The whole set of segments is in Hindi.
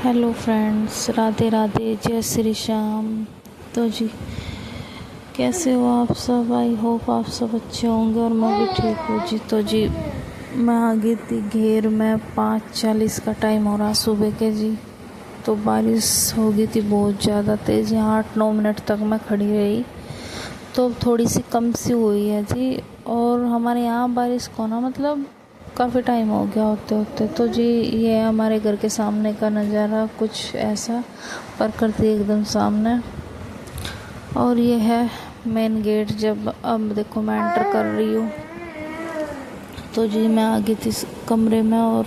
हेलो फ्रेंड्स, राधे राधे, जय श्री श्याम। तो जी, कैसे हो आप सब? आई होप आप सब अच्छे होंगे और मैं भी ठीक हूँ जी। तो जी, मैं आ गई थी घेर में, 5:40 का टाइम हो रहा सुबह के जी। तो बारिश हो गई थी बहुत ज़्यादा तेज़, यहाँ 8-9 मिनट तक मैं खड़ी रही। तो थोड़ी सी कम सी हुई है जी। और हमारे यहाँ बारिश को ना मतलब काफ़ी टाइम हो गया होते होते। तो जी, ये है हमारे घर के सामने का नज़ारा, कुछ ऐसा, प्रकृति एकदम सामने। और ये है मेन गेट। जब अब देखो मैं एंटर कर रही हूँ, तो जी मैं आ गई थी कमरे में और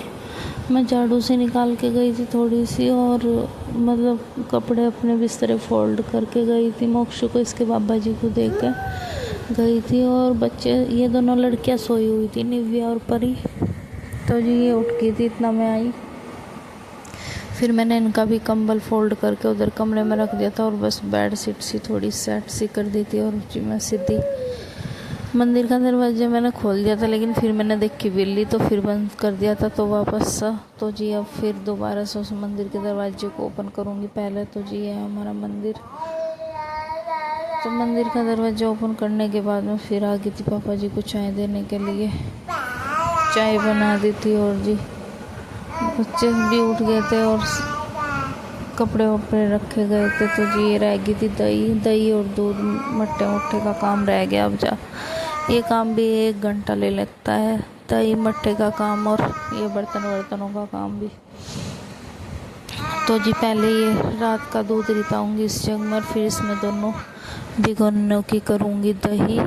मैं झाड़ू से निकाल के गई थी थोड़ी सी, और मतलब कपड़े अपने बिस्तरे फोल्ड करके गई थी। मोक्षु को, इसके बाबा जी को देख के गई थी। और बच्चे, ये दोनों लड़कियां सोई हुई थी, निव्या और परी। तो जी ये उठ गई थी, इतना मैं आई। फिर मैंने इनका भी कंबल फोल्ड करके उधर कमरे में रख दिया था, और बस बेड शीट सी थोड़ी सेट सी कर दी थी। और जी मैं सीधी मंदिर का दरवाजा मैंने खोल दिया था, लेकिन फिर मैंने देखी बिल्ली, तो फिर बंद कर दिया था, तो वापस सा। तो जी अब फिर दोबारा से उस मंदिर के दरवाजे को ओपन करूँगी पहले। तो जी है हमारा मंदिर। तो मंदिर का दरवाजा ओपन करने के बाद में फिर आ गई थी पापा जी को चाय देने के लिए। चाय बना दी थी, और जी बच्चे भी उठ गए थे और कपड़े वपड़े रखे गए थे। तो जी ये रह गई थी दही और दूध, मट्ठे मुट्ठे का काम रह गया। अब जा, ये काम भी 1 घंटा ले लगता है, दही मट्ठे का काम और ये बर्तनों का काम भी। तो जी पहले ये रात का दूध रिताऊंगी इस जग में, फिर इसमें दोनों भिगोनों की करूँगी दही।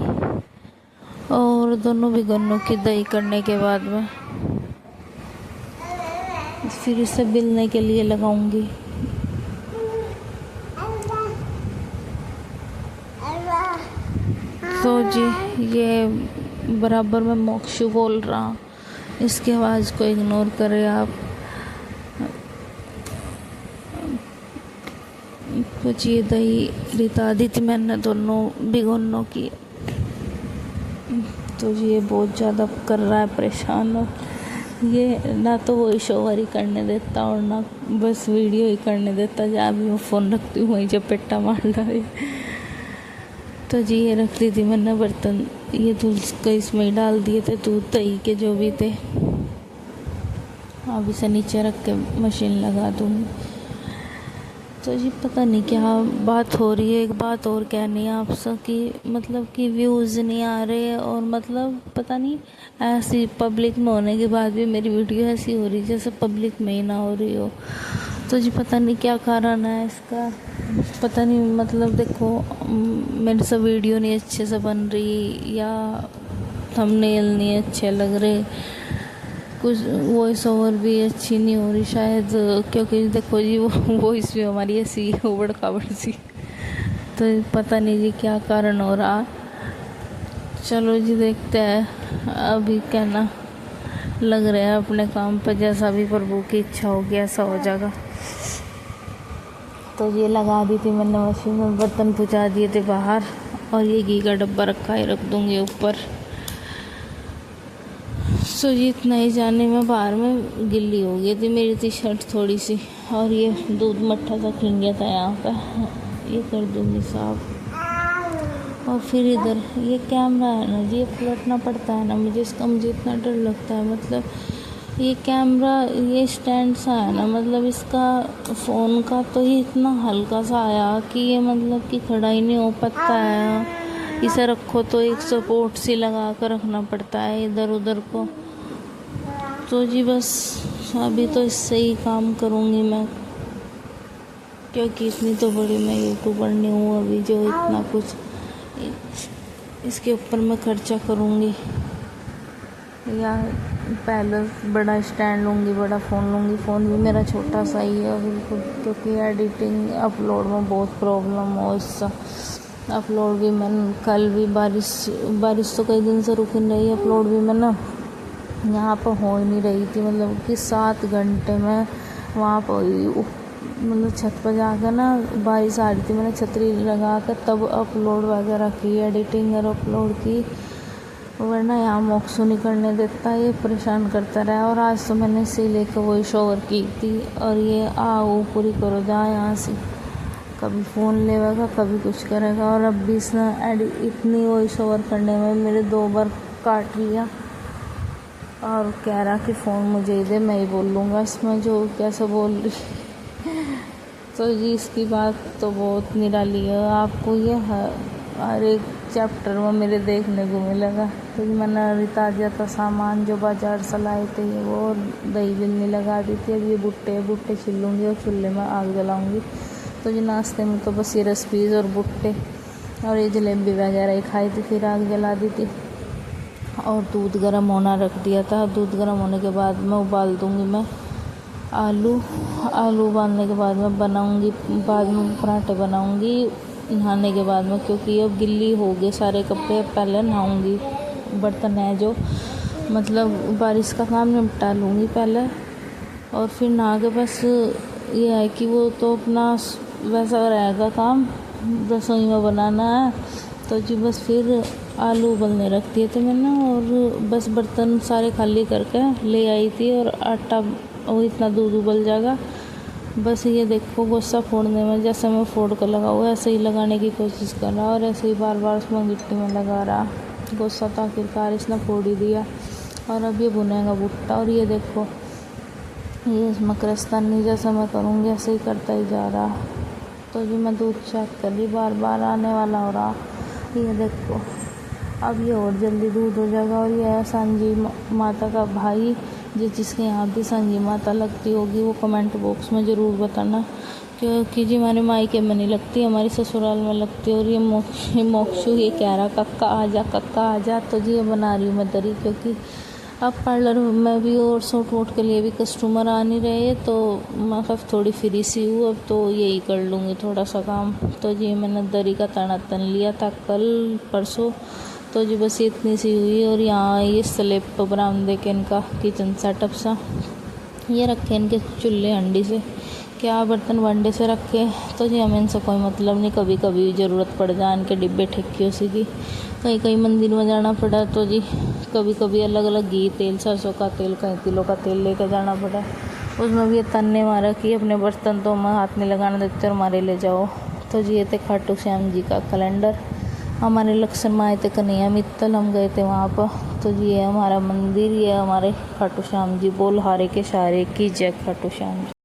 और दोनों भिगोनों की दही करने के बाद में फिर इसे बिलने के लिए लगाऊंगी। तो जी ये बराबर में मोक्षु बोल रहा, इसकी आवाज़ को इग्नोर करें आप। तो जी दही रिता दी थी मैंने दोनों भिगोनों की। तो जी ये बहुत ज़्यादा कर रहा है परेशान, और ये ना तो वॉइस ओवर ही करने देता और ना बस वीडियो ही करने देता। जहाँ भी मैं फ़ोन रखती हूँ वहीं चपेटा मार डाले। तो जी ये रख ली थी मैंने बर्तन, ये दूध का इसमें ही डाल दिए थे, दूध दही के जो भी थे। अब इसे नीचे रख के मशीन लगा दूँगी। तो जी पता नहीं क्या बात हो रही है। एक बात और कहनी है आपसे कि मतलब कि व्यूज़ नहीं आ रहे, और मतलब पता नहीं, ऐसी पब्लिक में होने के बाद भी मेरी वीडियो ऐसी हो रही जैसे पब्लिक में ही ना हो रही हो। तो जी पता नहीं क्या कारण है इसका, पता नहीं। मतलब देखो, मेरे से वीडियो नहीं अच्छे से बन रही, या थंबनेल नहीं अच्छे लग रहे, कुछ वॉइस ओवर भी अच्छी नहीं हो रही शायद, क्योंकि देखो जी वो वॉइस भी हमारी ऐसी उबड़ खाबड़ सी। तो पता नहीं जी क्या कारण हो रहा। चलो जी देखते हैं, अभी कहना लग रहा है अपने काम पर, जैसा भी प्रभु की इच्छा होगी ऐसा हो जाएगा। तो ये लगा दी थी मैंने मशीन में, बर्तन पहुँचा दिए थे बाहर, और ये घी का डब्बा रखा है, रख दूँगी ऊपर। सो ये इतना ही जाने में बाहर में गिल्ली हो गई थी मेरी टी शर्ट थोड़ी सी, और ये दूध मट्ठा सा खिल गया था यहाँ पे, ये कर दूँगी साफ। और फिर इधर ये कैमरा है ना जी, ये पलटना पड़ता है ना मुझे इसका, मुझे इतना डर लगता है। मतलब ये कैमरा, ये स्टैंड सा है ना, मतलब इसका फ़ोन का, तो ये इतना हल्का सा आया कि ये मतलब कि खड़ा ही नहीं हो पाता है। इसे रखो तो एक सपोर्ट सी लगा कर रखना पड़ता है इधर उधर को। तो जी बस अभी तो इससे ही काम करूँगी मैं, क्योंकि इतनी तो बड़ी मैं यूट्यूबर नहीं हूँ अभी जो इतना कुछ इसके ऊपर मैं खर्चा करूँगी। या पहले बड़ा स्टैंड लूँगी, बड़ा फ़ोन लूँगी। फ़ोन भी मेरा छोटा सा ही है बिल्कुल, क्योंकि एडिटिंग अपलोड में बहुत प्रॉब्लम हो इससे। अपलोड भी मैंने कल भी, बारिश तो कई दिन से रुक नहीं रही, अपलोड भी मैं ना यहाँ पर हो ही नहीं रही थी। मतलब कि 7 घंटे में वहाँ पर मतलब छत पर जाकर ना बारिश आ रही थी, मैंने छतरी लगा कर तब अपलोड वगैरह की, एडिटिंग और अपलोड की। वरना यहाँ मोक्सू नहीं करने देता, ये परेशान करता रहा। और आज तो मैंने इसे लेकर वही शोवर की थी, और ये आओ पूरी करो जा यहाँ से, कभी फ़ोन लेगा कभी कुछ करेगा। और अब भी इसने इतनी वही शोवर करने में मेरे 2 बार काट लिया, और कह रहा कि फ़ोन मुझे ही दे, मैं ही बोल लूँगा इसमें जो कैसे बोल रही। तो जी इसकी बात तो बहुत निराली है, आपको ये हर एक चैप्टर में मेरे देखने को मिलेगा। तो मैंने ताज़ा था सामान जो बाजार से लाए थे वो, दही बिल्ली लगा दी थी। अब ये भुट्टे छिलूँगी और चूल्हे में आग जलाऊँगी। तो जी नाश्ते में तो बस ये रेसिपीज़ और भुट्टे और ये जलेबी वगैरह ही खाई थी, फिर आग जला दी थी। और दूध गर्म होना रख दिया था। दूध गर्म होने के बाद मैं उबाल दूँगी मैं आलू उबालने के बाद मैं बनाऊँगी, बाद में पराठे बनाऊँगी नहाने के बाद में, क्योंकि अब गिल्ली हो गए सारे कपड़े। पहले नहाऊँगी, बर्तन है जो मतलब बारिश का काम निपटा लूँगी पहले, और फिर नहा के बस ये है कि वो तो अपना वैसा रहेगा काम, रसोई में बनाना है। तो जी बस फिर आलू उबलने रख दिए थे मैंने, और बस बर्तन सारे खाली करके ले आई थी, और आटा और इतना दूध उबल जाएगा। बस ये देखो गोश्ता फोड़ने में जैसे मैं फोड़ कर लगा हुआ ऐसे ही लगाने की कोशिश कर रहा, और ऐसे ही बार बार उसमें गिट्टी में लगा रहा गोश्ता, तो आखिरकार इसने फोड़ ही दिया। और अब ये भुनेगा भुट्टा, और ये देखो ये मकरस्तानी जैसा मैं करूँगी ऐसे ही करता ही जा रहा। तो जी मैं दूध चेक कर रही, बार बार आने वाला हो रहा। ये देखो अब ये और जल्दी दूध हो जाएगा। और ये है सांझी माता का भाई, जिसके यहाँ भी सांझी माता लगती होगी वो कमेंट बॉक्स में ज़रूर बताना, क्योंकि जी हमारे मायके में नहीं लगती, हमारी ससुराल में लगती है। और ये मोक्षू ये कह रहा कक्का आ जा। तो जी ये बना रही हूँ मैं दरी, क्योंकि अब पार्लर में भी और सूट वूट के लिए भी कस्टमर आ नहीं रहे, तो मैं अब थोड़ी फ्री सी हूँ, अब तो यही कर लूँगी थोड़ा सा काम। तो जी मैंने दरी का तना तन लिया था कल परसों, तो जी बस इतनी सी हुई। और यहाँ ये स्लेब पर बरामदे के इनका किचन सेटअप सा ये रखे, इनके चूल्हे हंडी से क्या बर्तन वनडे से रखे। तो जी हमें इनसे कोई मतलब नहीं, कभी कभी ज़रूरत पड़ जाए इनके डिब्बे ठेकी उसी की, कहीं मंदिर में जाना पड़ा तो जी कभी कभी अलग अलग घी तेल सरसों का तेल कहीं तिलों का तेल लेकर जाना पड़ा। उसमें भी ये तन्ने मारा कि अपने बर्तन तो मैं हाथ नहीं लगाने देते और हमारे ले जाओ। तो जी ये थे खाटू श्याम जी का कैलेंडर, हमारे लक्ष्मण माए थे कन्हैया मित्तल, हम गए थे वहाँ पर। तो जी ये हमारा मंदिर, ये हमारे खाटू श्याम जी, बोल हारे के शारे की जय खाटू श्याम जी।